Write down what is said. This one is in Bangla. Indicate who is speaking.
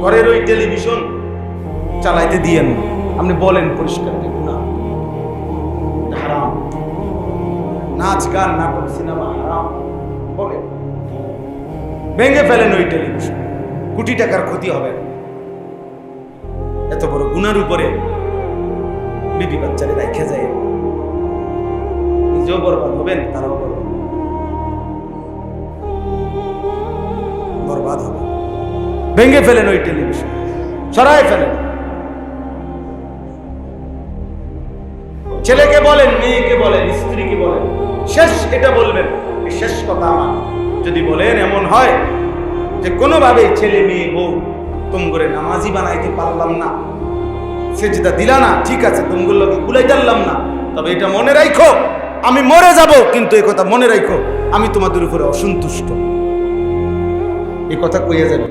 Speaker 1: ঘরের ওই টেলিভিশন চালাইতে দিয়েন না। আপনি বলেন পরিষ্কার গুনাহ, হারাম। নাচ গান নাটক সিনেমা হারাম বলে ভেঙে ফেলেন ওই টেলিভিশন, কোটি টাকার ক্ষতি হবে। এত বড় গুনার উপরে বিবি বাচ্চারে রাইখে যায়, নিজেও বরবাদ হবেন, তারাও বরবাদ হবে। ভেঙে ফেলেন ওই টেলিভিশন, সরাই ফেলেন। ছেলেকে বলেন, মেয়েকে বলেন, স্ত্রীকে বলেন, শেষ এটা বলবেন, এই শেষ কথা আমার। যদি বলেন এমন হয় যে কোনোভাবেই ছেলে মেয়ে বউ তুম করে নামাজি বানাইতে পারলাম না, সেজদা দিলা না, ঠিক আছে, তুমগুলোকে কুলাই জানলাম না, তবে এটা মনে রাখো আমি মরে যাব, কিন্তু এই কথা মনে রাখো আমি তোমাদের উপরে অসন্তুষ্ট। এই কথা কইয়া যাবে।